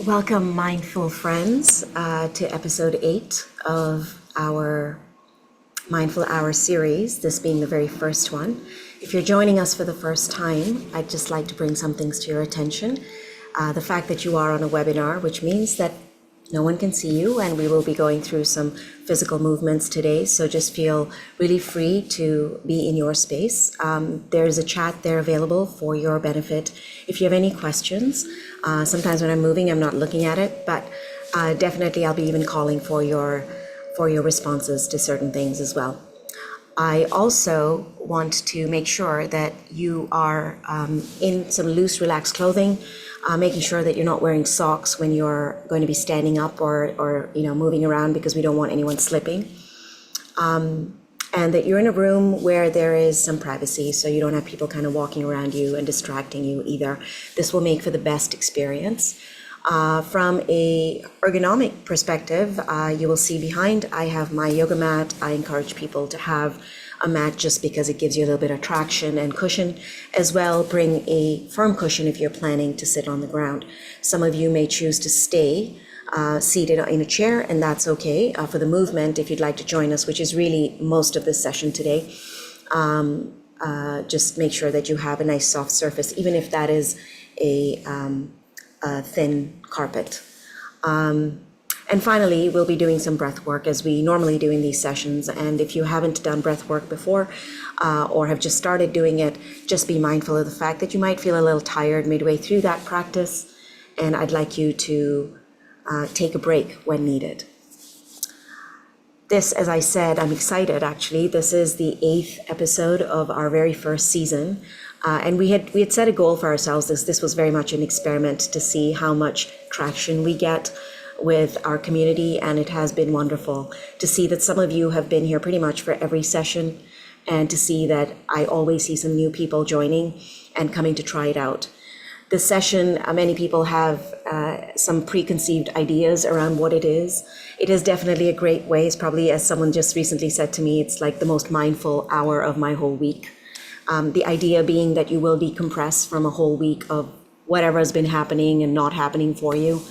Welcome, mindful friends, to episode 8 of our Mindful Hour series, this being the very first one. If you're joining us for the first time, I'd just like to bring some things to your attention. The fact that you are on a webinar, which means that no one can see you, and we will be going through some physical movements today, so just feel really free to be in your space. There's a chat there available for your benefit if you have any questions. Sometimes when I'm moving, I'm not looking at it, but definitely I'll be even calling for your responses to certain things as well. I also want to make sure that you are in some loose, relaxed clothing, making sure that you're not wearing socks when you're going to be standing up or moving around, because we don't want anyone slipping. And that you're in a room where there is some privacy, so you don't have people kind of walking around you and distracting you either. This will make for the best experience. From a ergonomic perspective, you will see behind, I have my yoga mat. I encourage people to have a mat just because it gives you a little bit of traction and cushion. As well, bring a firm cushion if you're planning to sit on the ground. Some of you may choose to stay seated in a chair, and that's okay. For the movement, if you'd like to join us, which is really most of this session today, just make sure that you have a nice soft surface, even if that is a thin carpet. And finally, we'll be doing some breath work as we normally do in these sessions. And if you haven't done breath work before or have just started doing it, just be mindful of the fact that you might feel a little tired midway through that practice. And I'd like you to take a break when needed. This, as I said, I'm excited actually. This is the 8th episode of our very first season. And we had set a goal for ourselves. This was very much an experiment to see how much traction we get with our community, and it has been wonderful to see that some of you have been here pretty much for every session, and to see that I always see some new people joining and coming to try it out. This session, many people have some preconceived ideas around what it is. It is definitely a great way. It's probably, as someone just recently said to me, it's like the most mindful hour of my whole week. The idea being that you will decompress from a whole week of whatever has been happening and not happening for you.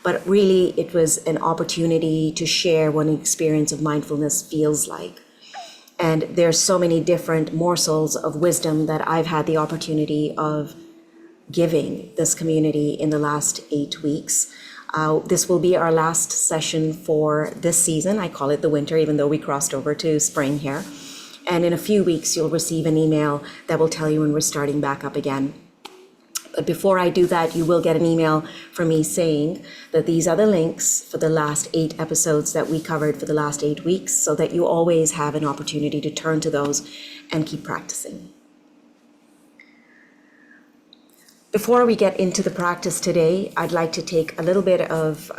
But really, it was an opportunity to share what an experience of mindfulness feels like. And there's so many different morsels of wisdom that I've had the opportunity of giving this community in the last 8 weeks. This will be our last session for this season. I call it the winter, even though we crossed over to spring here. And in a few weeks, you'll receive an email that will tell you when we're starting back up again. But before I do that, you will get an email from me saying that these are the links for the last 8 episodes that we covered for the last 8 weeks, so that you always have an opportunity to turn to those and keep practicing. Before we get into the practice today, I'd like to take a little bit of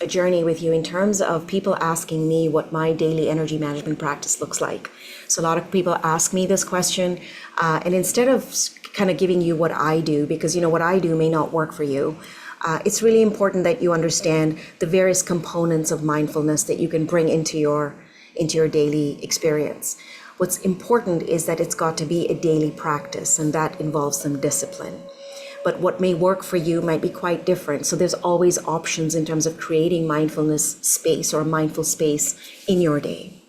a journey with you in terms of people asking me what my daily energy management practice looks like. So a lot of people ask me this question, and instead of kind of giving you what I do, because what I do may not work for you, it's really important that you understand the various components of mindfulness that you can bring into your daily experience. What's important is that it's got to be a daily practice, and that involves some discipline. But what may work for you might be quite different. So there's always options in terms of creating mindfulness space or mindful space in your day.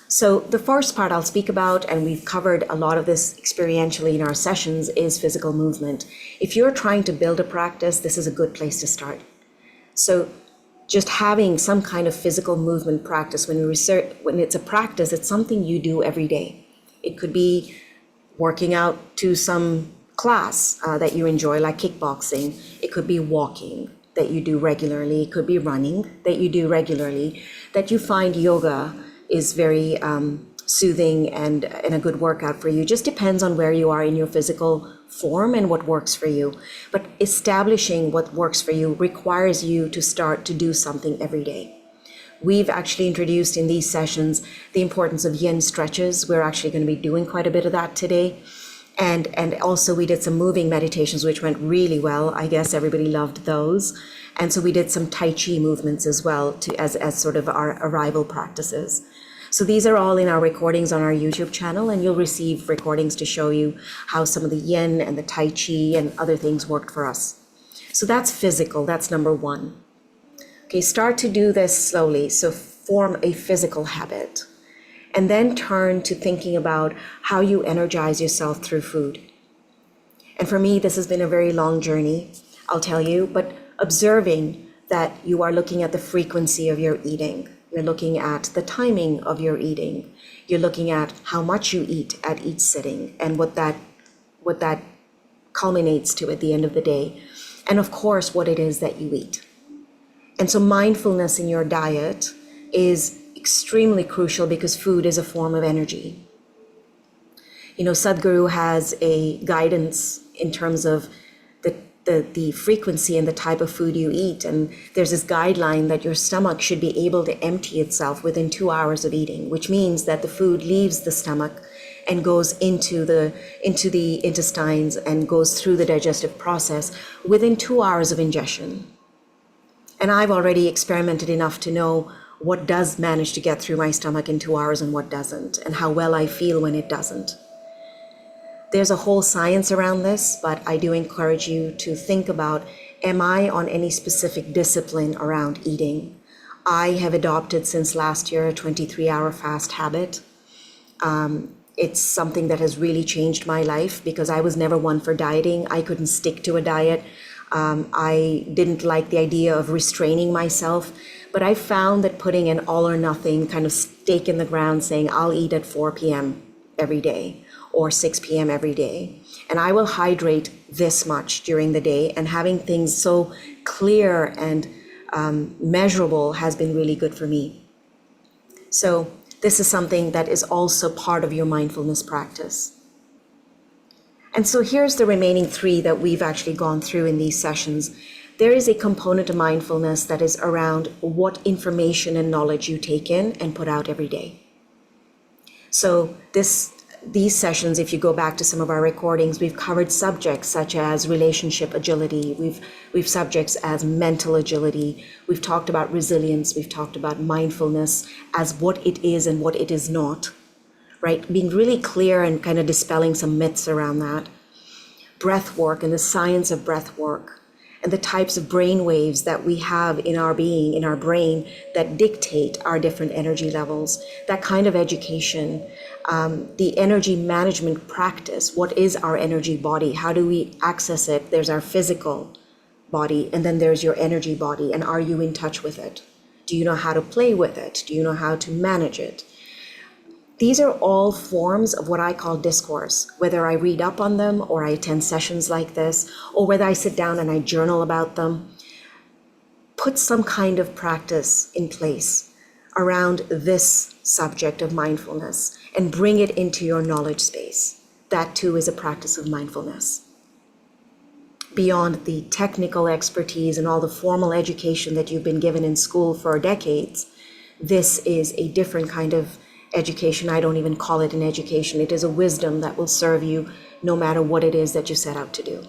So the first part I'll speak about, and we've covered a lot of this experientially in our sessions, is physical movement. If you're trying to build a practice, this is a good place to start. So just having some kind of physical movement practice, when it's a practice, it's something you do every day. It could be working out to some class that you enjoy, like kickboxing. It could be walking that you do regularly. It could be running that you do regularly, that you find yoga is very soothing and a good workout for you. Just depends on where you are in your physical form and what works for you. But establishing what works for you requires you to start to do something every day. We've actually introduced in these sessions the importance of yin stretches. We're actually going to be doing quite a bit of that today. And also we did some moving meditations, which went really well. I guess everybody loved those. And so we did some Tai Chi movements as well as sort of our arrival practices. So these are all in our recordings on our YouTube channel, and you'll receive recordings to show you how some of the yin and the Tai Chi and other things worked for us. So that's physical, that's number one. Okay, start to do this slowly. So form a physical habit. And then turn to thinking about how you energize yourself through food. And for me, this has been a very long journey, I'll tell you, but observing that you are looking at the frequency of your eating. You're looking at the timing of your eating. You're looking at how much you eat at each sitting and what that culminates to at the end of the day. And of course, what it is that you eat. And so mindfulness in your diet is extremely crucial because food is a form of energy. You know, Sadhguru has a guidance in terms of the frequency and the type of food you eat. And there's this guideline that your stomach should be able to empty itself within 2 hours of eating, which means that the food leaves the stomach and goes into the intestines and goes through the digestive process within 2 hours of ingestion. And I've already experimented enough to know what does manage to get through my stomach in 2 hours and what doesn't, and how well I feel when it doesn't. There's a whole science around this, but I do encourage you to think about, am I on any specific discipline around eating? I have adopted since last year a 23-hour fast habit. It's something that has really changed my life because I was never one for dieting. I couldn't stick to a diet. I didn't like the idea of restraining myself, but I found that putting an all or nothing kind of stake in the ground saying I'll eat at 4 p.m. every day or 6 p.m. every day, and I will hydrate this much during the day, and having things so clear and measurable has been really good for me. So this is something that is also part of your mindfulness practice. And so here's the remaining 3 that we've actually gone through in these sessions. There is a component of mindfulness that is around what information and knowledge you take in and put out every day. So these sessions, if you go back to some of our recordings, we've covered subjects such as relationship agility. We've subjects as mental agility. We've talked about resilience. We've talked about mindfulness as what it is and what it is not. Right? Being really clear and kind of dispelling some myths around that. Breath work and the science of breath work and the types of brain waves that we have in our being, in our brain, that dictate our different energy levels. That kind of education, the energy management practice. What is our energy body? How do we access it? There's our physical body, and then there's your energy body. And are you in touch with it? Do you know how to play with it? Do you know how to manage it? These are all forms of what I call discourse, whether I read up on them or I attend sessions like this, or whether I sit down and I journal about them. Put some kind of practice in place around this subject of mindfulness and bring it into your knowledge space. That too is a practice of mindfulness. Beyond the technical expertise and all the formal education that you've been given in school for decades, this is a different kind of education. I don't even call it an education. It is a wisdom that will serve you no matter what it is that you set out to do.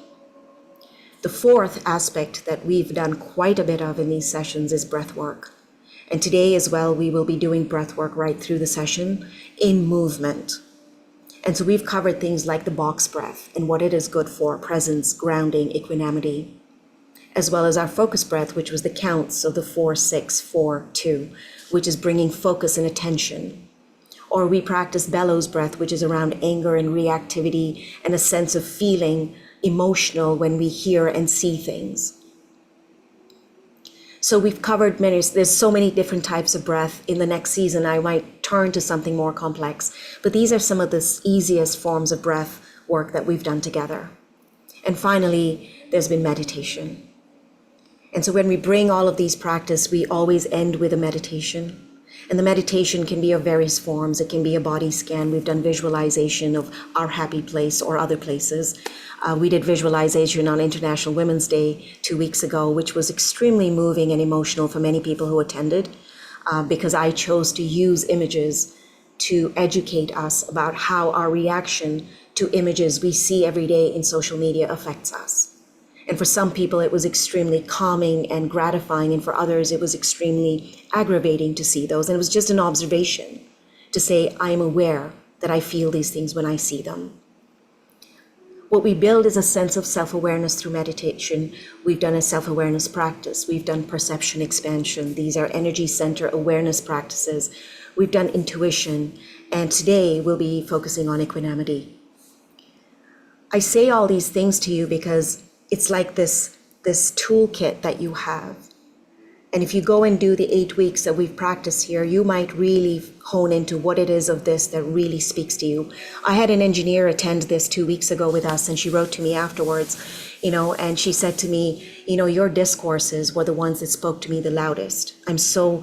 The 4th aspect that we've done quite a bit of in these sessions is breath work. And today as well, we will be doing breath work right through the session in movement. And so we've covered things like the box breath and what it is good for, presence, grounding, equanimity, as well as our focus breath, which was the counts of the 4, 6, 4, 2, which is bringing focus and attention. Or we practice bellows breath, which is around anger and reactivity and a sense of feeling emotional when we hear and see things. So we've covered there's so many different types of breath. In the next season, I might turn to something more complex, but these are some of the easiest forms of breath work that we've done together. And finally, there's been meditation. And so when we bring all of these practice, we always end with a meditation. And the meditation can be of various forms. It can be a body scan. We've done visualization of our happy place or other places. We did visualization on International Women's Day 2 weeks ago, which was extremely moving and emotional for many people who attended, because I chose to use images to educate us about how our reaction to images we see every day in social media affects us. And for some people, it was extremely calming and gratifying, and for others, it was extremely aggravating to see those. And it was just an observation to say, I am aware that I feel these things when I see them. What we build is a sense of self-awareness through meditation. We've done a self-awareness practice. We've done perception expansion. These are energy center awareness practices. We've done intuition. And today we'll be focusing on equanimity. I say all these things to you because it's like this toolkit that you have. And if you go and do the 8 weeks that we've practiced here, you might really hone into what it is of this that really speaks to you. I had an engineer attend this 2 weeks ago with us, and she wrote to me afterwards, and she said to me, your discourses were the ones that spoke to me the loudest. I'm so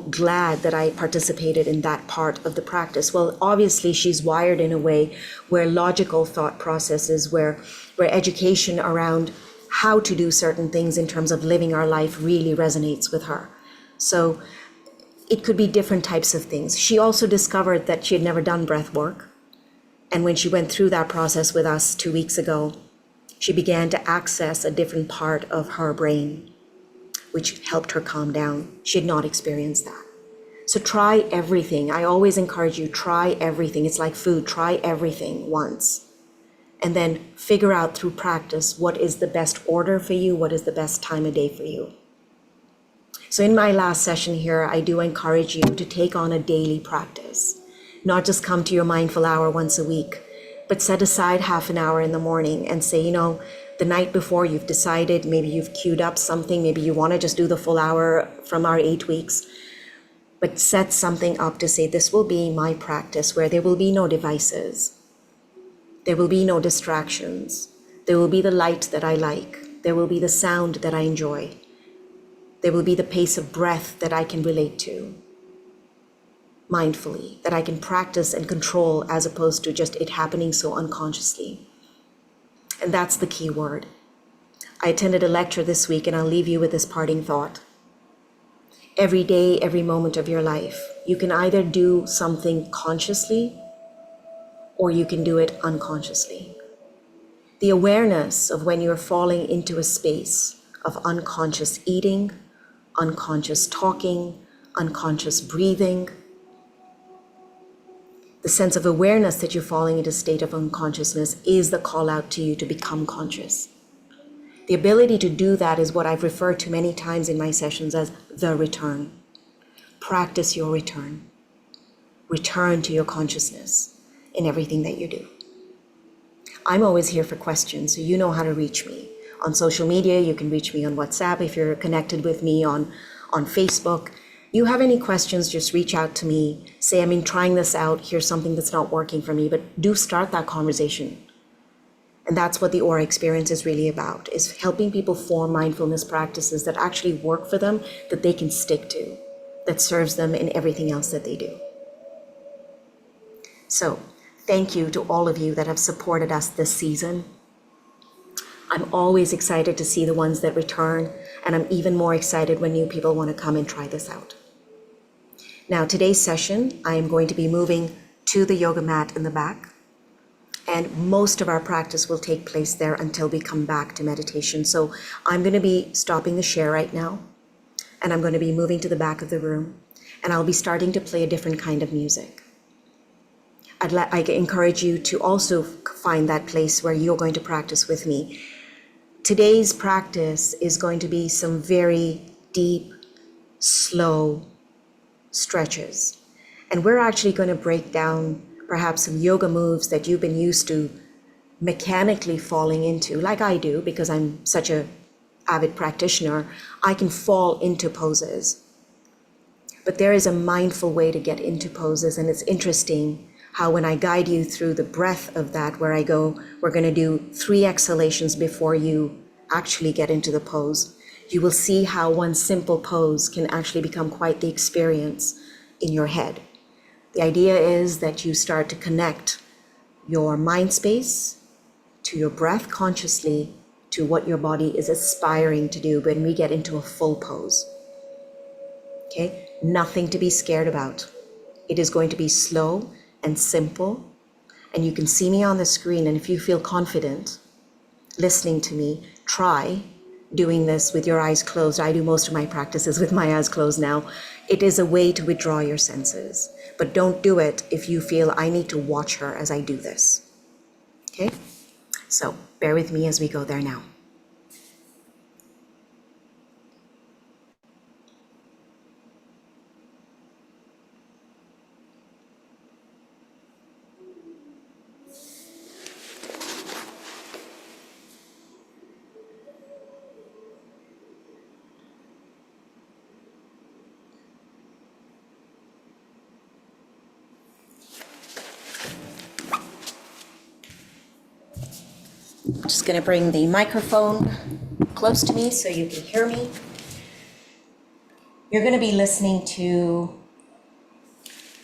glad that I participated in that part of the practice. Well, obviously she's wired in a way where logical thought processes, where education around how to do certain things in terms of living our life really resonates with her. So it could be different types of things. She also discovered that she had never done breath work. And when she went through that process with us 2 weeks ago, she began to access a different part of her brain, which helped her calm down. She had not experienced that. So try everything. I always encourage you, try everything. It's like food, try everything once. And then figure out through practice what is the best order for you, what is the best time of day for you. So in my last session here, I do encourage you to take on a daily practice. Not just come to your mindful hour once a week, but set aside half an hour in the morning and say, the night before you've decided, maybe you've queued up something, maybe you want to just do the full hour from our 8 weeks, but set something up to say, this will be my practice where there will be no devices. There will be no distractions. There will be the light that I like. There will be the sound that I enjoy. There will be the pace of breath that I can relate to mindfully, that I can practice and control as opposed to just it happening so unconsciously. And that's the key word. I attended a lecture this week, and I'll leave you with this parting thought. Every day, every moment of your life, you can either do something consciously or you can do it unconsciously. The awareness of when you're falling into a space of unconscious eating, unconscious talking, unconscious breathing, the sense of awareness that you're falling into a state of unconsciousness is the call out to you to become conscious. The ability to do that is what I've referred to many times in my sessions as the return. Practice your return. Return to your consciousness in everything that you do. I'm always here for questions, so you know how to reach me. On social media, you can reach me on WhatsApp if you're connected with me on Facebook. You have any questions, just reach out to me. Say, I'm trying this out, here's something that's not working for me, but do start that conversation. And that's what the Aura experience is really about, is helping people form mindfulness practices that actually work for them, that they can stick to, that serves them in everything else that they do. So, thank you to all of you that have supported us this season. I'm always excited to see the ones that return, and I'm even more excited when new people want to come and try this out. Now, today's session, I am going to be moving to the yoga mat in the back, and most of our practice will take place there until we come back to meditation. So I'm going to be stopping the share right now, and I'm going to be moving to the back of the room, and I'll be starting to play a different kind of music. I encourage you to also find that place where you're going to practice with me. Today's practice is going to be some very deep, slow stretches. And we're actually going to break down perhaps some yoga moves that you've been used to mechanically falling into, like I do, because I'm such an avid practitioner. I can fall into poses. But there is a mindful way to get into poses, and it's interesting how when I guide you through the breath of that, where I go, we're going to do 3 exhalations before you actually get into the pose. You will see how one simple pose can actually become quite the experience in your head. The idea is that you start to connect your mind space to your breath consciously to what your body is aspiring to do when we get into a full pose. Okay? Nothing to be scared about. It is going to be slow and simple, and you can see me on the screen, and if you feel confident listening to me, try doing this with your eyes closed. I do most of my practices with my eyes closed now. It is a way to withdraw your senses, but don't do it if you feel I need to watch her as I do this. Okay? So bear with me as we go there now. I'm just going to bring the microphone close to me so you can hear me. You're going to be listening to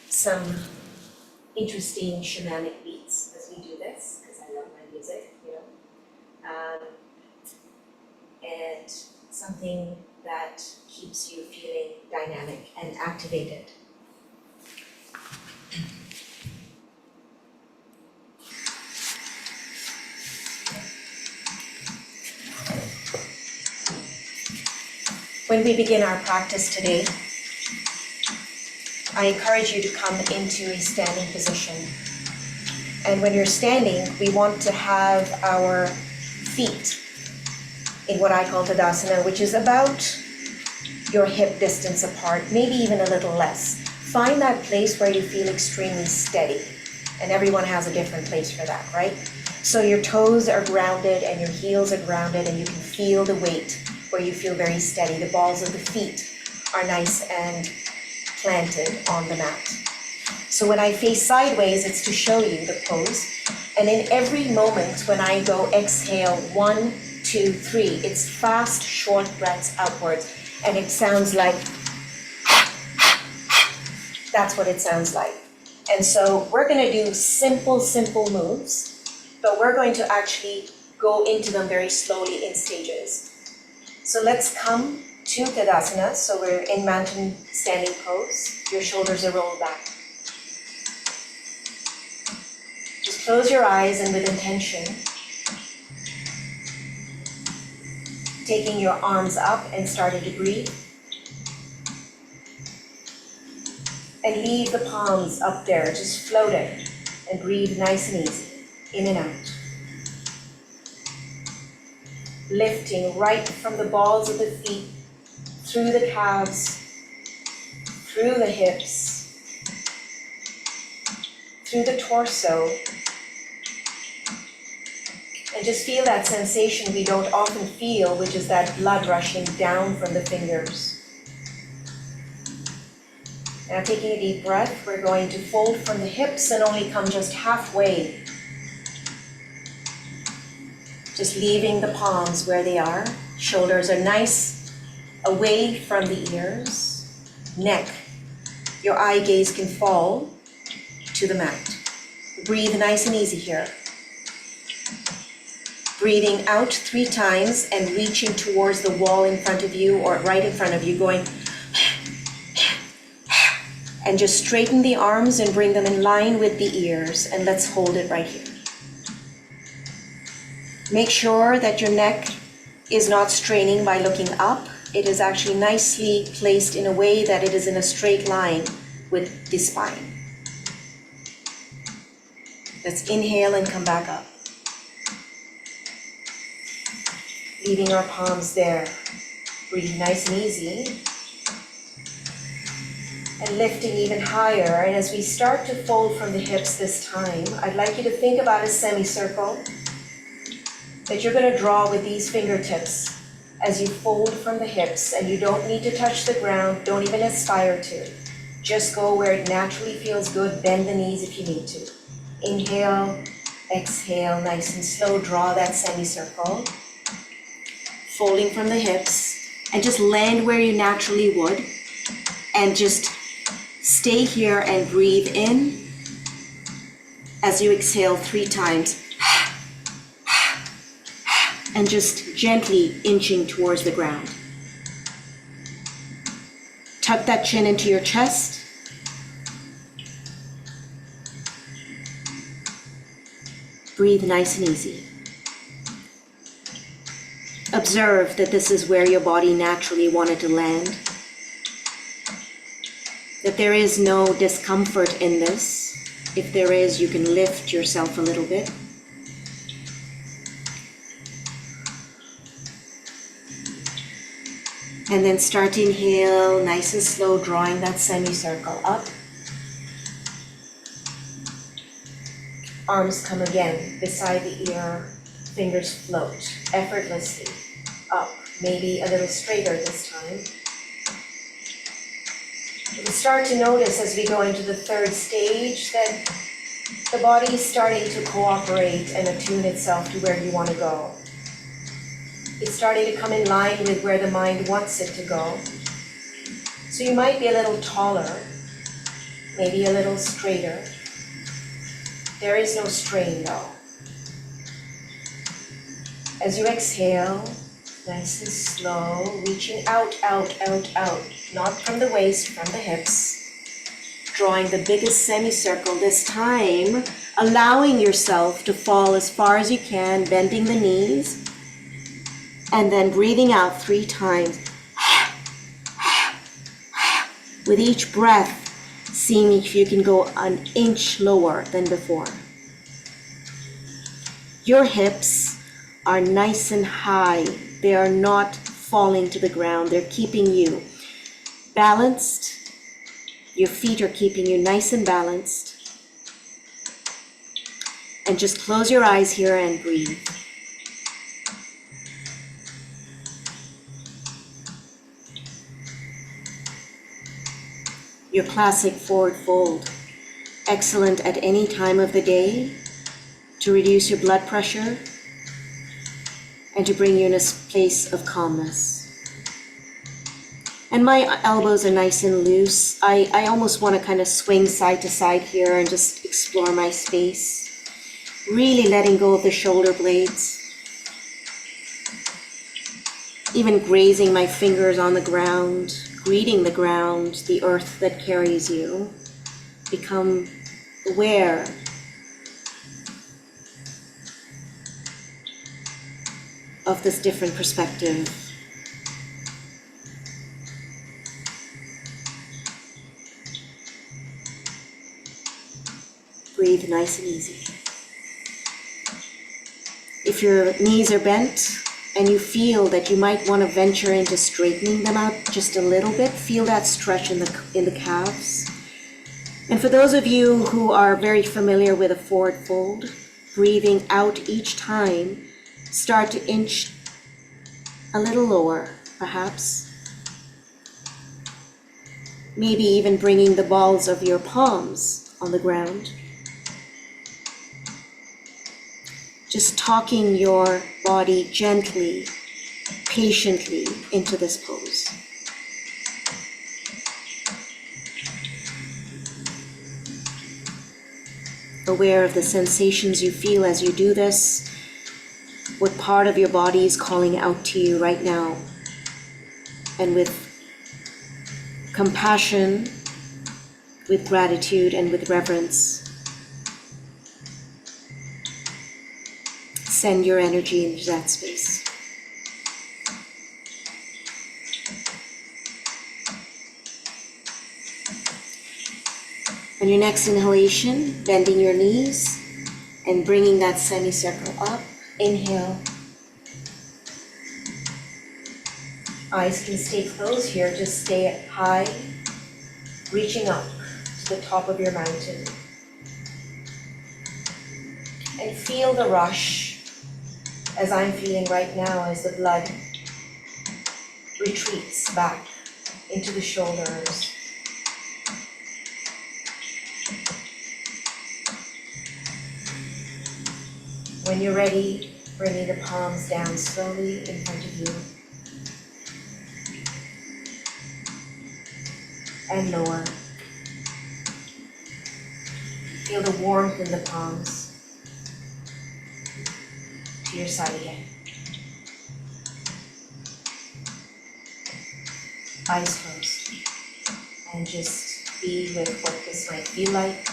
some interesting shamanic beats as we do this, because I love my music, and something that keeps you feeling dynamic and activated. When we begin our practice today, I encourage you to come into a standing position. And when you're standing, we want to have our feet in what I call Tadasana, which is about your hip distance apart, maybe even a little less. Find that place where you feel extremely steady. And everyone has a different place for that, right? So your toes are grounded and your heels are grounded, and you can feel the weight where you feel very steady. The balls of the feet are nice and planted on the mat. So when I face sideways, it's to show you the pose. And in every moment when I go exhale, 1, 2, 3, it's fast, short breaths outwards. And it sounds like, that's what it sounds like. And so we're going to do simple moves, but we're going to actually go into them very slowly in stages. So let's come to Tadasana. So we're in mountain standing pose. Your shoulders are rolled back. Just close your eyes and with intention, taking your arms up and starting to breathe. And leave the palms up there, just float it and breathe nice and easy, in and out. Lifting right from the balls of the feet, through the calves, through the hips, through the torso. And just feel that sensation we don't often feel, which is that blood rushing down from the fingers. Now taking a deep breath, we're going to fold from the hips and only come just halfway. Just leaving the palms where they are. Shoulders are nice away from the ears. Neck, your eye gaze can fall to the mat. Breathe nice and easy here. Breathing out 3 times and reaching towards the wall in front of you or right in front of you, going and just straighten the arms and bring them in line with the ears, and let's hold it right here. Make sure that your neck is not straining by looking up. It is actually nicely placed in a way that it is in a straight line with the spine. Let's inhale and come back up. Leaving our palms there. Breathe nice and easy. And lifting even higher. And as we start to fold from the hips this time, I'd like you to think about a semicircle that you're going to draw with these fingertips as you fold from the hips. And you don't need to touch the ground, don't even aspire to. Just go where it naturally feels good. Bend the knees if you need to. Inhale, exhale, nice and slow. Draw that semicircle. Folding from the hips. And just land where you naturally would. And just stay here and breathe in as you exhale 3 times. And just gently inching towards the ground. Tuck that chin into your chest. Breathe nice and easy. Observe that this is where your body naturally wanted to land. That there is no discomfort in this. If there is, you can lift yourself a little bit. And then start to inhale, nice and slow, drawing that semicircle up. Arms come again beside the ear, fingers float effortlessly up, maybe a little straighter this time. We start to notice as we go into the third stage that the body is starting to cooperate and attune itself to where you want to go. It's starting to come in line with where the mind wants it to go. So you might be a little taller, maybe a little straighter. There is no strain though. As you exhale, nice and slow, reaching out, out, out, out, not from the waist, from the hips. Drawing the biggest semicircle this time, allowing yourself to fall as far as you can, bending the knees, and then breathing out 3 times. With each breath, seeing if you can go an inch lower than before. Your hips are nice and high. They are not falling to the ground. They're keeping you balanced. Your feet are keeping you nice and balanced. And just close your eyes here and breathe. Your classic forward fold. Excellent at any time of the day to reduce your blood pressure and to bring you in a place of calmness. And my elbows are nice and loose. I almost want to kind of swing side to side here and just explore my space. Really letting go of the shoulder blades. Even grazing my fingers on the ground, greeting the ground, the earth that carries you. Become aware of this different perspective. Breathe nice and easy. If your knees are bent and you feel that you might want to venture into straightening them out just a little bit, feel that stretch in the calves. And for those of you who are very familiar with a forward fold, breathing out each time, start to inch a little lower, perhaps. Maybe even bringing the balls of your palms on the ground. Just talking your body gently, patiently into this pose. Aware of the sensations you feel as you do this, what part of your body is calling out to you right now. And with compassion, with gratitude, and with reverence, send your energy into that space. On your next inhalation, bending your knees and bringing that semicircle up. Inhale. Eyes can stay closed here, just stay high, reaching up to the top of your mountain. And feel the rush, as I'm feeling right now, as the blood retreats back into the shoulders. When you're ready, bringing the palms down slowly in front of you. And lower. Feel the warmth in the palms. To your side again. Eyes closed. And just be with what this might feel like.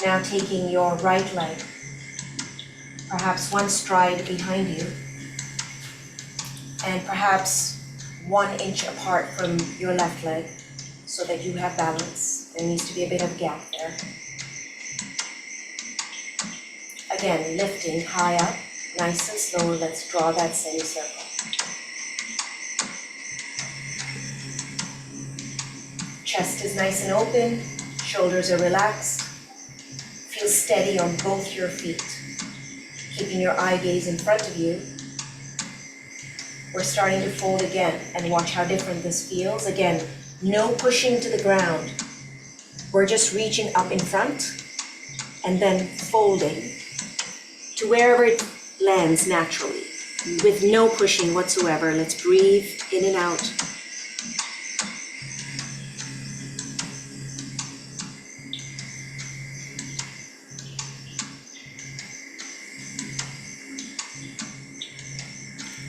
Now taking your right leg, perhaps one stride behind you, and perhaps 1 inch apart from your left leg, so that you have balance. There needs to be a bit of gap there. Again, lifting high up, nice and slow. Let's draw that semicircle. Chest is nice and open, shoulders are relaxed. Feel steady on both your feet, keeping your eye gaze in front of you. We're starting to fold again, and watch how different this feels. Again, no pushing to the ground. We're just reaching up in front and then folding to wherever it lands naturally, with no pushing whatsoever. Let's breathe in and out.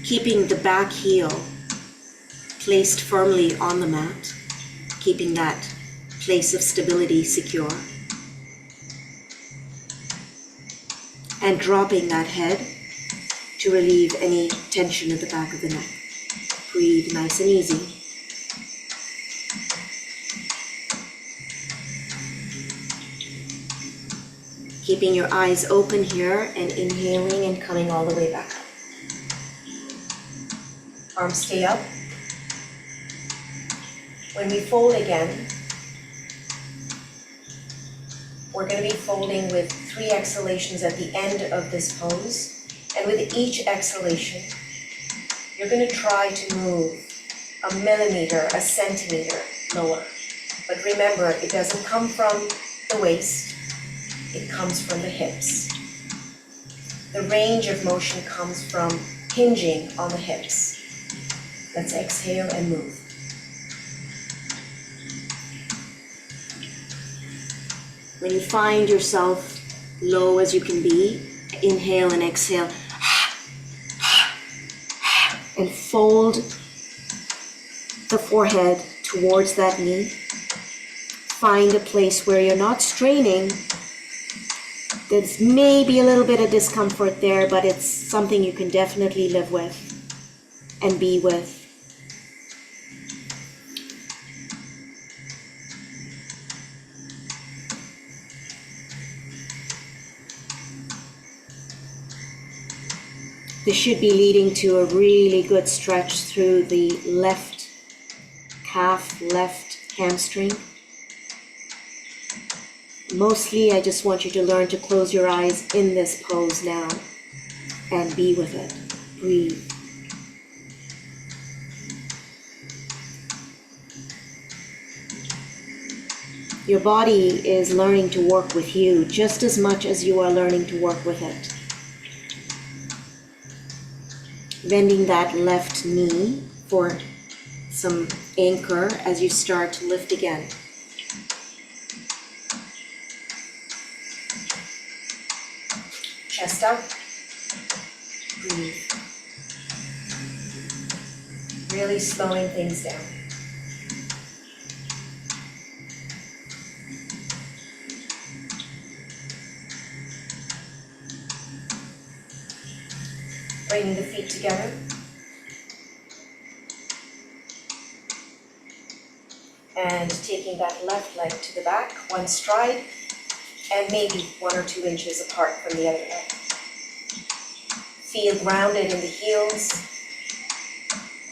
Keeping the back heel placed firmly on the mat, keeping that place of stability secure. And dropping that head to relieve any tension at the back of the neck. Breathe nice and easy. Keeping your eyes open here and inhaling and coming all the way back up. Arms stay up. When we fold again, we're going to be folding with 3 exhalations at the end of this pose. And with each exhalation, you're going to try to move a millimeter, a centimeter lower. But remember, it doesn't come from the waist, it comes from the hips. The range of motion comes from hinging on the hips. Let's exhale and move. When you find yourself low as you can be, inhale and exhale. And fold the forehead towards that knee. Find a place where you're not straining. There's maybe a little bit of discomfort there, but it's something you can definitely live with and be with. This should be leading to a really good stretch through the left calf, left hamstring. Mostly, I just want you to learn to close your eyes in this pose now and be with it. Breathe. Your body is learning to work with you just as much as you are learning to work with it. Bending that left knee for some anchor as you start to lift again. Chest up. Breathe. Really slowing things down. Bringing the feet together. And taking that left leg to the back, one stride, and maybe 1 or 2 inches apart from the other leg. Feel grounded in the heels.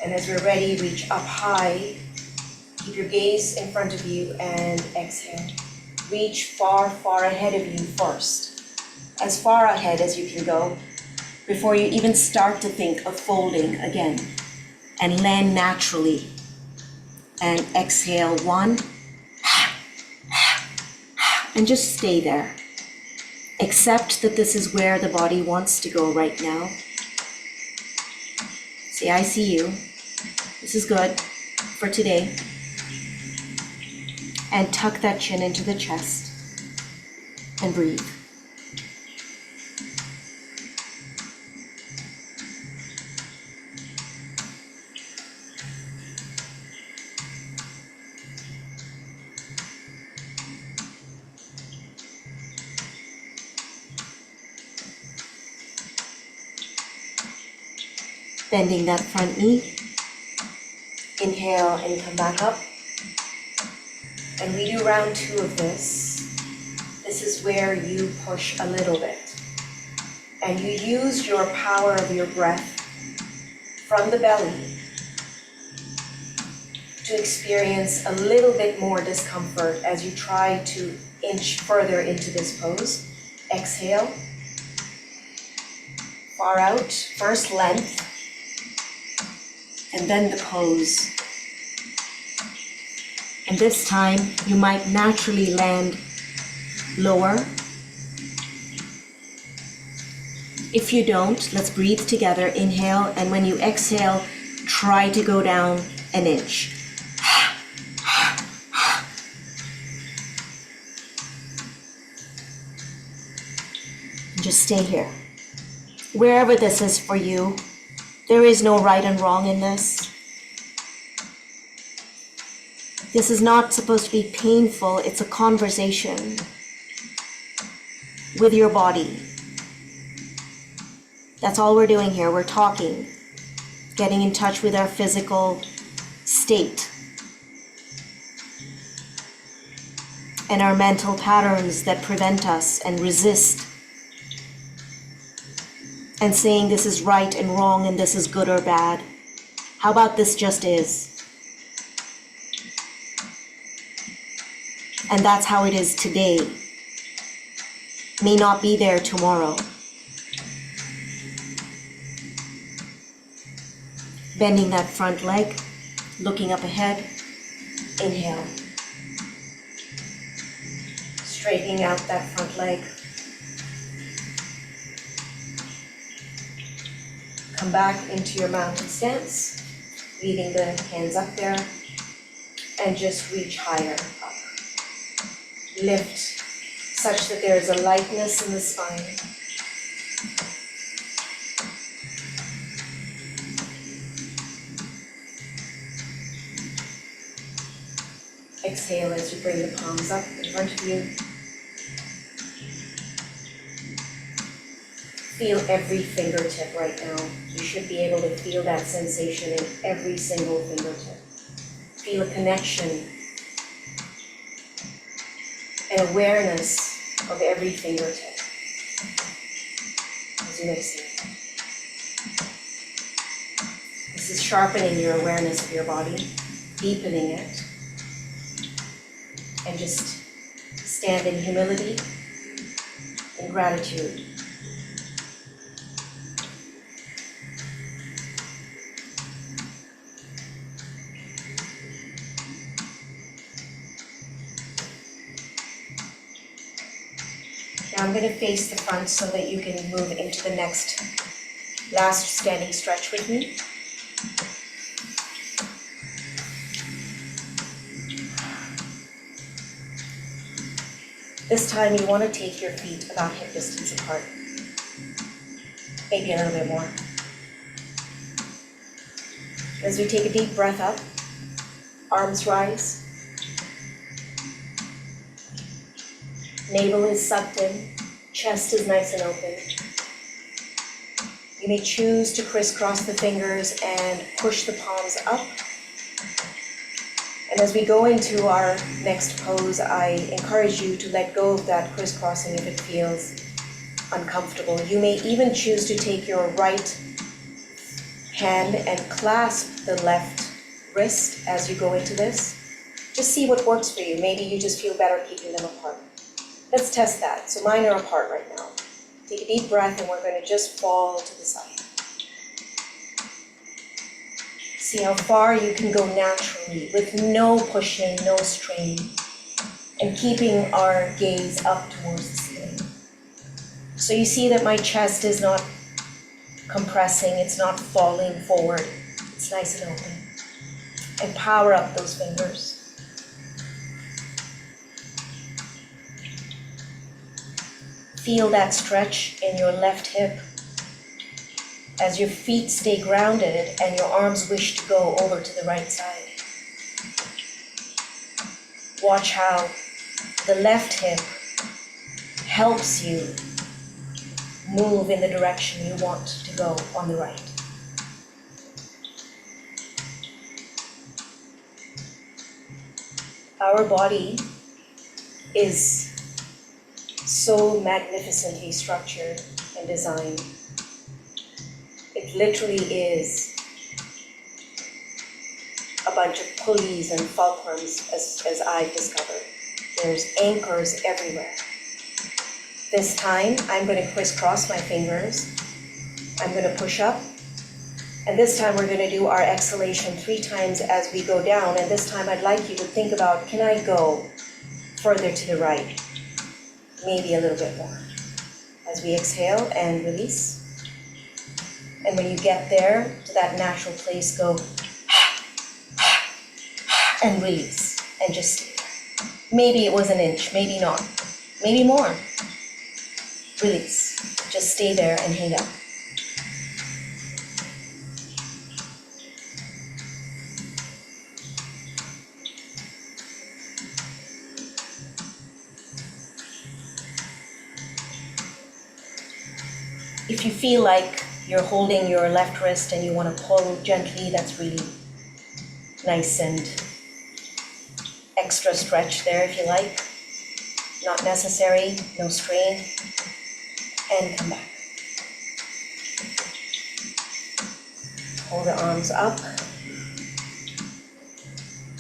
And as we're ready, reach up high. Keep your gaze in front of you and exhale. Reach far, far ahead of you first. As far ahead as you can go, before you even start to think of folding again, and land naturally. And exhale 1, and just stay there. Accept that this is where the body wants to go right now. Say, I see you. This is good for today. And tuck that chin into the chest and breathe. Bending that front knee. Inhale and come back up. And we do round 2 of this. This is where you push a little bit. And you use your power of your breath from the belly to experience a little bit more discomfort as you try to inch further into this pose. Exhale. Far out. First length. And then the pose. And this time you might naturally land lower. If you don't, let's breathe together. Inhale, and when you exhale, try to go down an inch. Just stay here. Wherever this is for you, there is no right and wrong in this. This is not supposed to be painful. It's a conversation with your body. That's all we're doing here. We're talking, getting in touch with our physical state and our mental patterns that prevent us and resist, and saying this is right and wrong and this is good or bad. How about this just is? And that's how it is today. May not be there tomorrow. Bending that front leg, looking up ahead. Inhale. Straightening out that front leg. Come back into your mountain stance, leaving the hands up there, and just reach higher up. Lift such that there is a lightness in the spine. Exhale as you bring the palms up in front of you. Feel every fingertip right now. You should be able to feel that sensation in every single fingertip. Feel a connection and awareness of every fingertip as you exhale. This is sharpening your awareness of your body, deepening it, and just stand in humility and gratitude. Now I'm going to face the front so that you can move into the last standing stretch with me. This time you want to take your feet about hip distance apart. Maybe a little bit more. As we take a deep breath up, arms rise. Navel is sucked in, chest is nice and open. You may choose to crisscross the fingers and push the palms up. And as we go into our next pose, I encourage you to let go of that crisscrossing if it feels uncomfortable. You may even choose to take your right hand and clasp the left wrist as you go into this. Just see what works for you. Maybe you just feel better keeping them apart. Let's test that. So mine are apart right now. Take a deep breath and we're going to just fall to the side. See how far you can go naturally with no pushing, no strain, and keeping our gaze up towards the ceiling. So you see that my chest is not compressing, it's not falling forward. It's nice and open. And power up those fingers. Feel that stretch in your left hip as your feet stay grounded and your arms wish to go over to the right side. Watch how the left hip helps you move in the direction you want to go on the right. Our body is so magnificently structured and designed. It literally is a bunch of pulleys and fulcrums, as I've discovered. There's anchors everywhere. This time, I'm going to crisscross my fingers. I'm going to push up. And this time, we're going to do our exhalation 3 times as we go down. And this time, I'd like you to think about, can I go further to the right? Maybe a little bit more. As we exhale and release. And when you get there to that natural place, go and release. And just stay there. Maybe it was an inch, maybe not. Maybe more. Release. Just stay there and hang out. If you feel like you're holding your left wrist and you want to pull gently, that's really nice and extra stretch there if you like. Not necessary, no strain. And come back. Hold the arms up.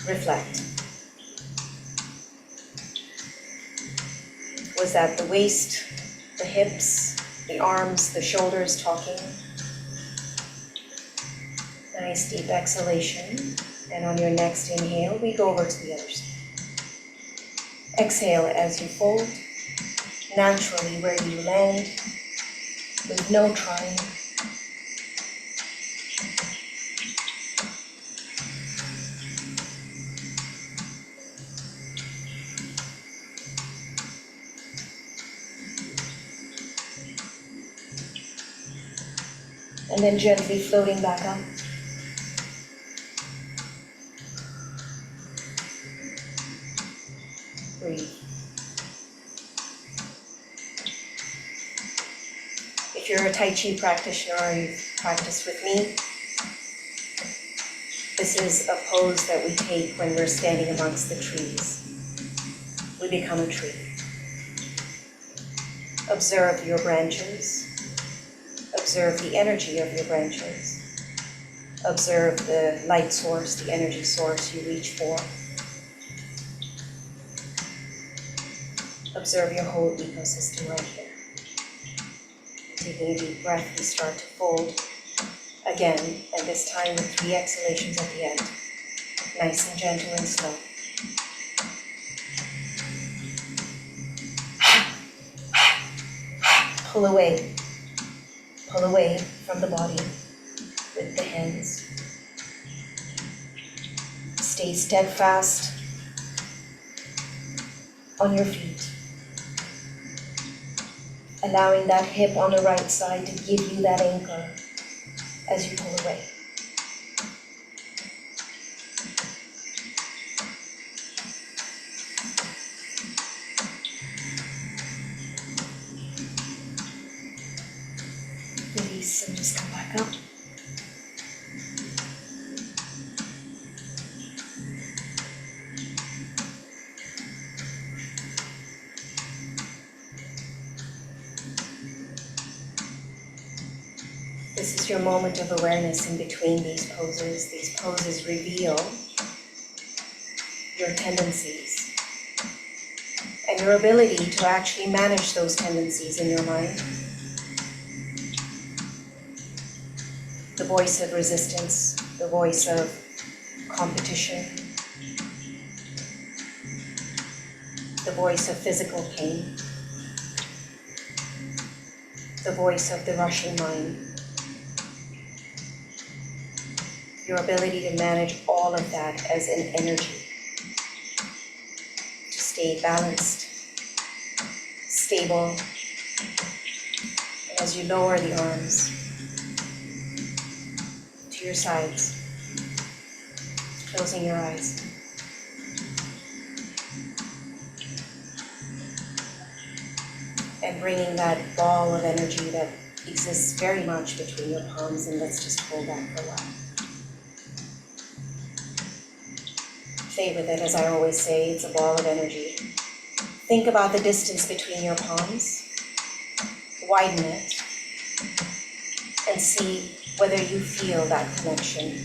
Reflect. Was that the waist, the hips, the arms, the shoulders talking? Nice deep exhalation. And on your next inhale, we go over to the other side. Exhale as you fold. Naturally, where you land, with no trying. And then gently floating back up. Breathe. If you're a Tai Chi practitioner or you've practiced with me, this is a pose that we take when we're standing amongst the trees. We become a tree. Observe your branches. Observe the energy of your branches. Observe the light source, the energy source you reach for. Observe your whole ecosystem right here. Taking a deep breath, we start to fold again, and this time with 3 exhalations at the end. Nice and gentle and slow. Pull away. Pull away from the body with the hands. Stay steadfast on your feet. Allowing that hip on the right side to give you that anchor as you pull away. Release and just come back up. This is your moment of awareness in between these poses. These poses reveal your tendencies and your ability to actually manage those tendencies in your mind. The voice of resistance, the voice of competition, the voice of physical pain, the voice of the rushing mind. Your ability to manage all of that as an energy, to stay balanced, stable, and as you lower the arms to your sides, closing your eyes. And bringing that ball of energy that exists very much between your palms, and let's just pull back for a while. Stay with it, as I always say, it's a ball of energy. Think about the distance between your palms, widen it, and see whether you feel that connection,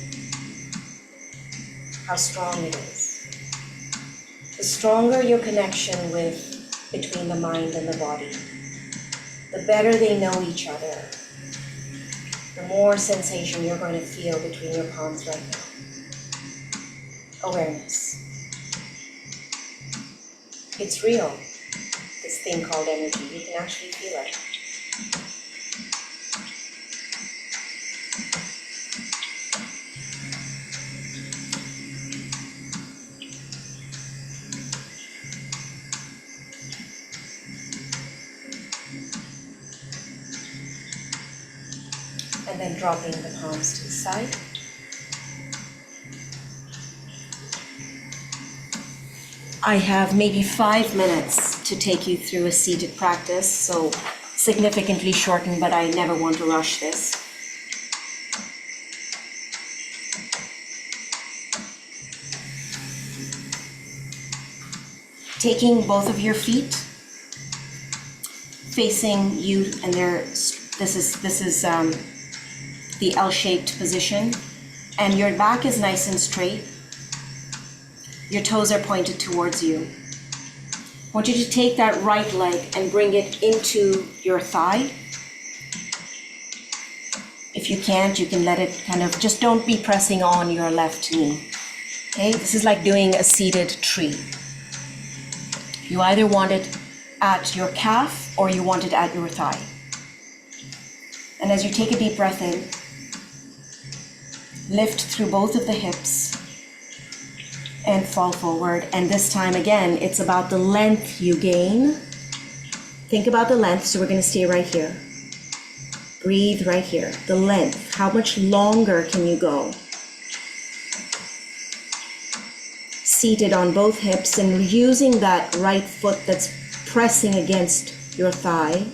how strong it is. The stronger your connection between the mind and the body, the better they know each other, the more sensation you're going to feel between your palms right now. Awareness. It's real, this thing called energy. You can actually feel it. And then dropping the palms to the side. I have maybe 5 minutes to take you through a seated practice, so significantly shortened, but I never want to rush this. Taking both of your feet facing you, and this is the L-shaped position, and your back is nice and straight. Your toes are pointed towards you. I want you to take that right leg and bring it into your thigh. If you can't, you can let it just don't be pressing on your left knee. Okay, this is like doing a seated tree. You either want it at your calf or you want it at your thigh. And as you take a deep breath in, lift through both of the hips and fall forward. And this time again, it's about the length you gain. Think about the length, so we're going to stay right here. Breathe right here. The length, how much longer can you go? Seated on both hips and using that right foot that's pressing against your thigh,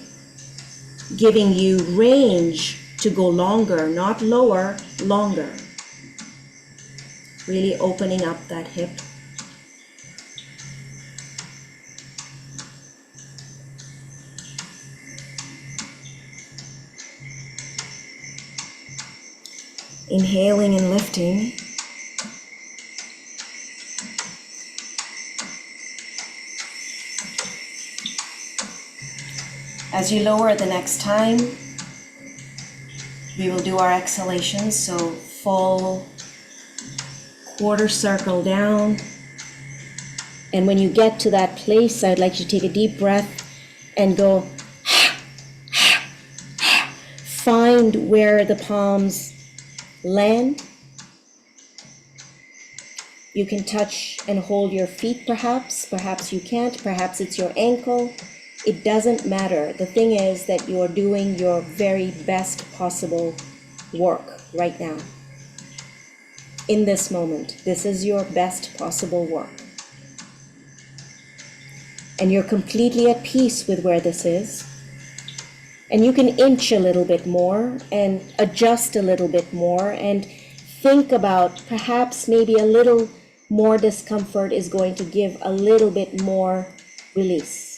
giving you range to go longer, not lower, longer. Really opening up that hip. Inhaling and lifting. As you lower the next time, we will do our exhalations, so full quarter circle down. And when you get to that place, I'd like you to take a deep breath and go, find where the palms land. You can touch and hold your feet perhaps you can't, perhaps it's your ankle. It doesn't matter. The thing is that you're doing your very best possible work right now. In this moment, this is your best possible work. And you're completely at peace with where this is. And you can inch a little bit more and adjust a little bit more and think about perhaps maybe a little more discomfort is going to give a little bit more release.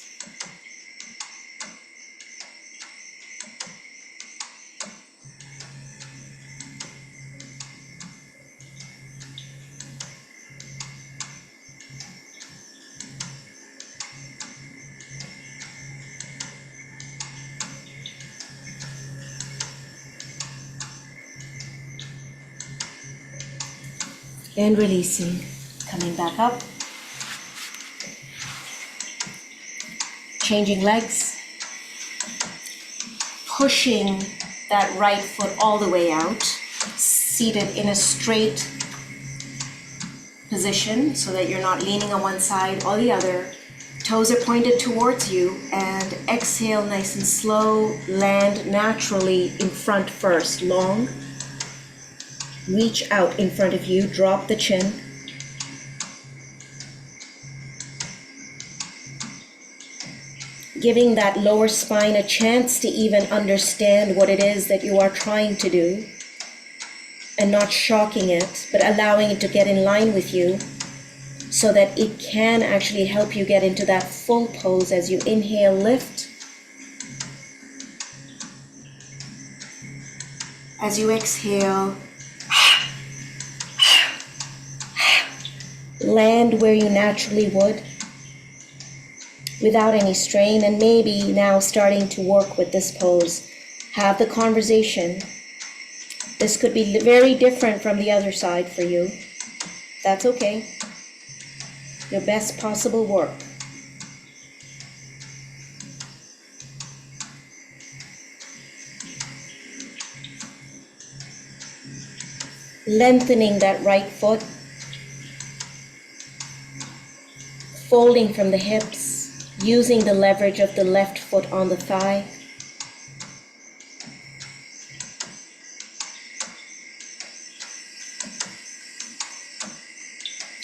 And releasing, coming back up, changing legs, pushing that right foot all the way out, seated in a straight position so that you're not leaning on one side or the other. Toes are pointed towards you, and exhale nice and slow, land naturally in front first, long. Reach out in front of you, drop the chin. Giving that lower spine a chance to even understand what it is that you are trying to do, and not shocking it, but allowing it to get in line with you. so that it can actually help you get into that full pose. As you inhale, lift. As you exhale, land where you naturally would without any strain. And maybe now starting to work with this pose, have the conversation. This could be very different from the other side for you. That's okay. Your best possible work. Lengthening that right foot, folding from the hips, using the leverage of the left foot on the thigh.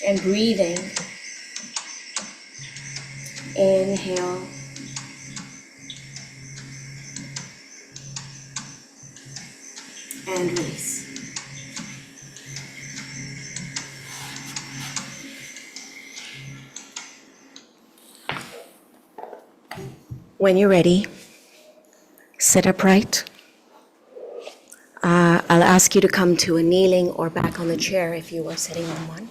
And breathing. Inhale. And release. When you're ready, sit upright. I'll ask you to come to a kneeling or back on the chair if you were sitting on one.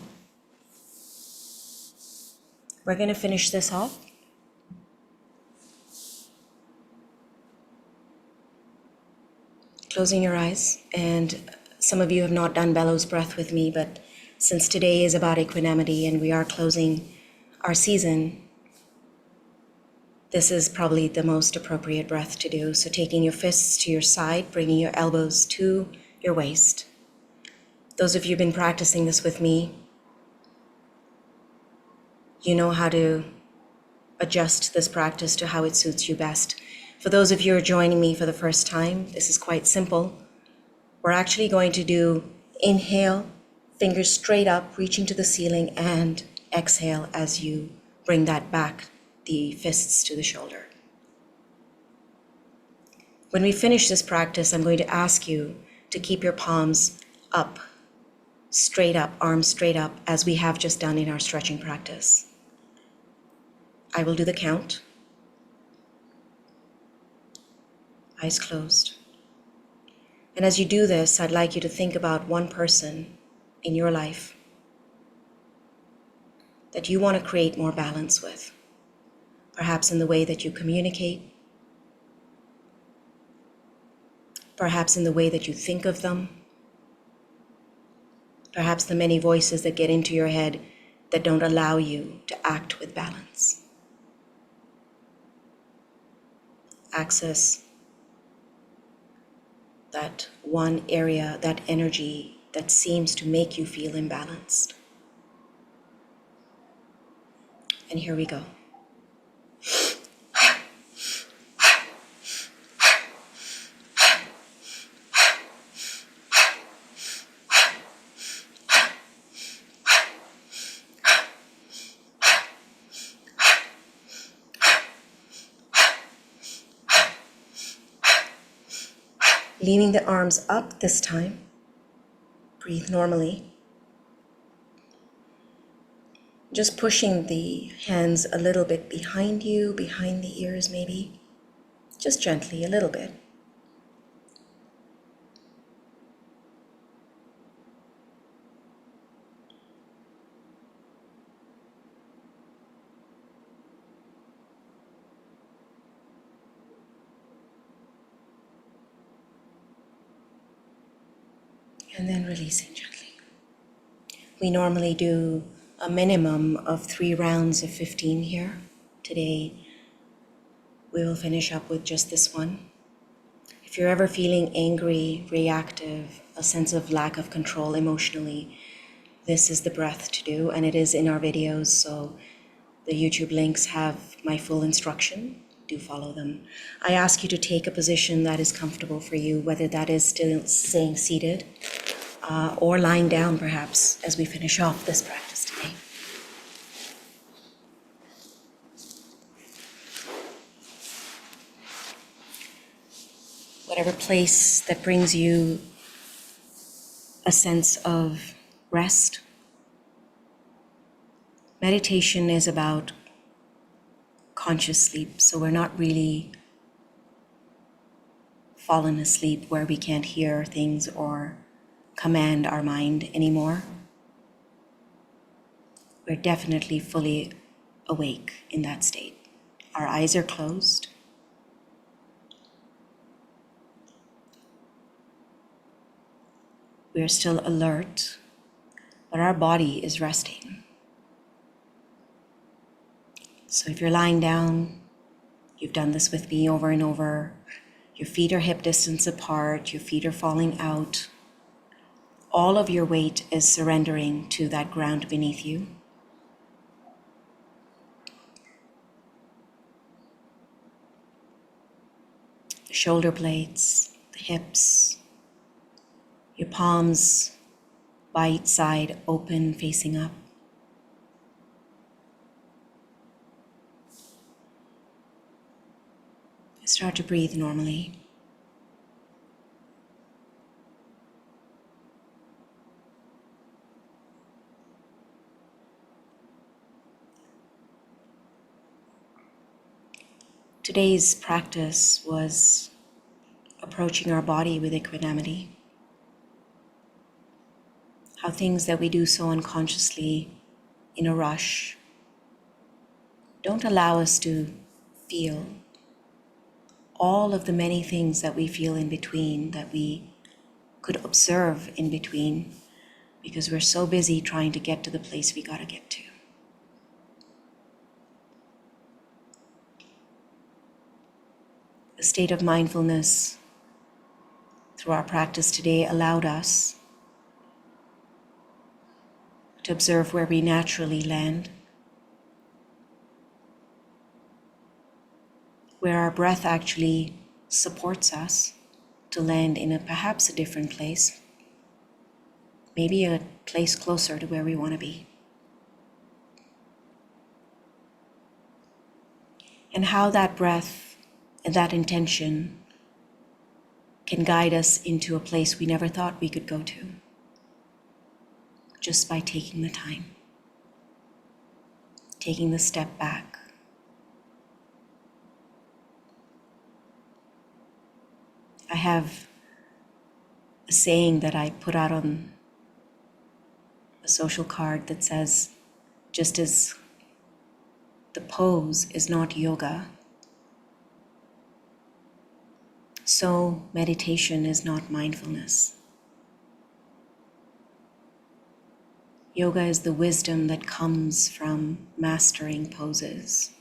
We're going to finish this off. Closing your eyes, and some of you have not done bellows breath with me, but since today is about equanimity and we are closing our season, this is probably the most appropriate breath to do. So taking your fists to your side, bringing your elbows to your waist. Those of you who've been practicing this with me, you know how to adjust this practice to how it suits you best. For those of you who are joining me for the first time, this is quite simple. We're actually going to do inhale, fingers straight up, reaching to the ceiling, and exhale as you bring that back, the fists to the shoulder. When we finish this practice, I'm going to ask you to keep your palms up, straight up, arms straight up, as we have just done in our stretching practice. I will do the count. Eyes closed. And as you do this, I'd like you to think about one person in your life that you want to create more balance with. Perhaps in the way that you communicate, perhaps in the way that you think of them, perhaps the many voices that get into your head that don't allow you to act with balance. Access that one area, that energy that seems to make you feel imbalanced. And here we go. Leaning the arms up this time. Breathe normally. Just pushing the hands a little bit behind you, behind the ears maybe. Just gently, a little bit. And then releasing gently. We normally do a minimum of 3 rounds of 15 here. Today, we will finish up with just this one. If you're ever feeling angry, reactive, a sense of lack of control emotionally, this is the breath to do, and it is in our videos, so the YouTube links have my full instruction. Do follow them. I ask you to take a position that is comfortable for you, whether that is still staying seated or lying down perhaps as we finish off this practice today. Whatever place that brings you a sense of rest, Meditation is about conscious sleep, so we're not really fallen asleep where we can't hear things or command our mind anymore. We're definitely fully awake in that state. Our eyes are closed. We are still alert, but our body is resting. So if you're lying down, you've done this with me over and over, your feet are hip distance apart, your feet are falling out, all of your weight is surrendering to that ground beneath you. The shoulder blades, the hips, your palms by each side open, facing up. Start to breathe normally. Today's practice was approaching our body with equanimity. How things that we do so unconsciously in a rush don't allow us to feel all of the many things that we feel in between, that we could observe in between, because we're so busy trying to get to the place we gotta get to. The state of mindfulness through our practice today allowed us to observe where we naturally land, where our breath actually supports us to land in perhaps a different place, maybe a place closer to where we want to be. And how that breath and that intention can guide us into a place we never thought we could go to, just by taking the time, taking the step back. I have a saying that I put out on a social card that says, just as the pose is not yoga, so meditation is not mindfulness. Yoga is the wisdom that comes from mastering poses.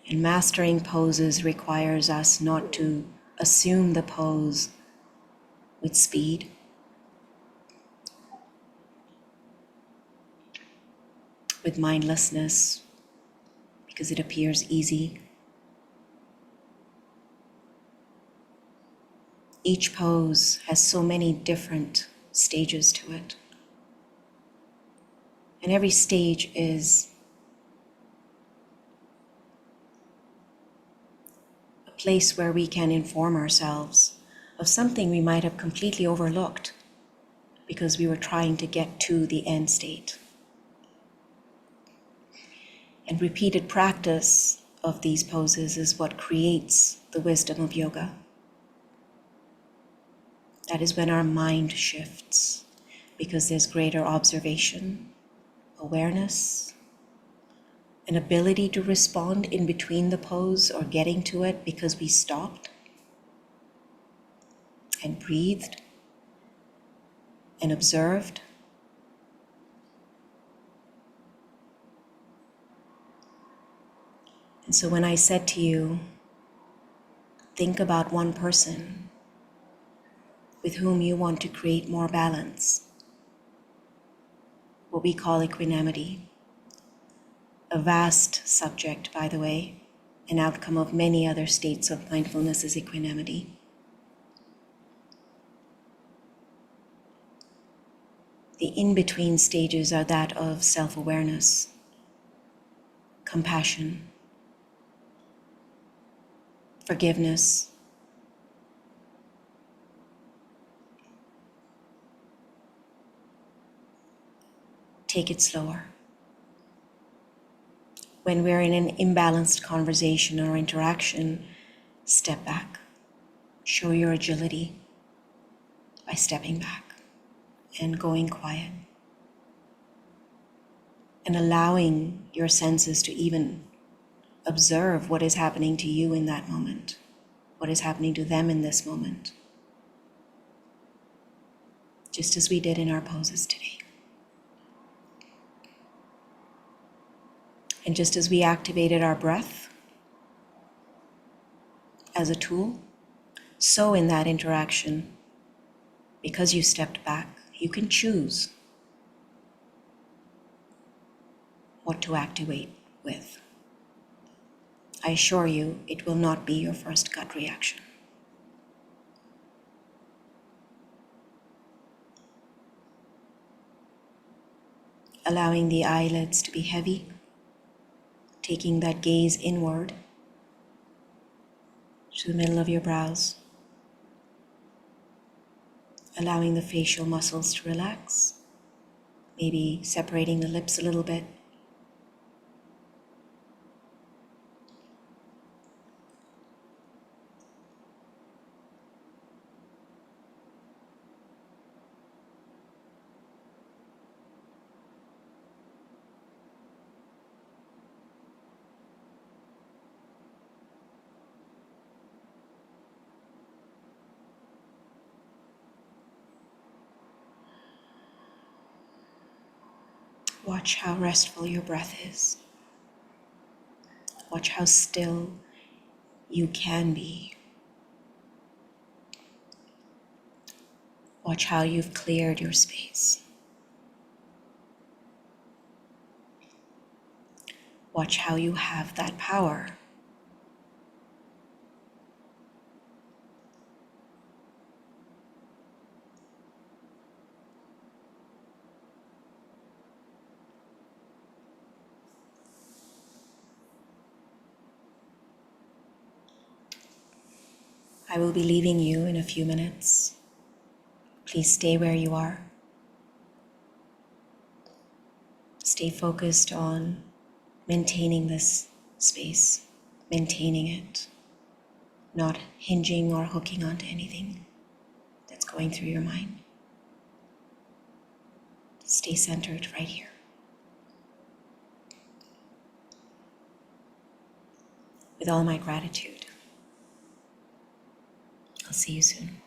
And mastering poses requires us not to assume the pose with speed, with mindlessness, because it appears easy. Each pose has so many different stages to it. And every stage is a place where we can inform ourselves of something we might have completely overlooked because we were trying to get to the end state. And repeated practice of these poses is what creates the wisdom of yoga. That is when our mind shifts, because there's greater observation, awareness, an ability to respond in between the pose or getting to it because we stopped and breathed and observed. And so when I said to you, think about one person with whom you want to create more balance, what we call equanimity, a vast subject, by the way, an outcome of many other states of mindfulness is equanimity. The in-between stages are that of self-awareness, compassion, forgiveness, take it slower. When we're in an imbalanced conversation or interaction, step back. Show your agility by stepping back and going quiet and allowing your senses to even observe what is happening to you in that moment, what is happening to them in this moment, just as we did in our poses today. And just as we activated our breath as a tool, so in that interaction, because you stepped back, you can choose what to activate with. I assure you, it will not be your first gut reaction. Allowing the eyelids to be heavy, taking that gaze inward to the middle of your brows, allowing the facial muscles to relax, maybe separating the lips a little bit. Watch how restful your breath is. Watch how still you can be. Watch how you've cleared your space. Watch how you have that power. I will be leaving you in a few minutes. Please stay where you are. Stay focused on maintaining this space, maintaining it, not hinging or hooking onto anything that's going through your mind. Stay centered right here. With all my gratitude, I'll see you soon.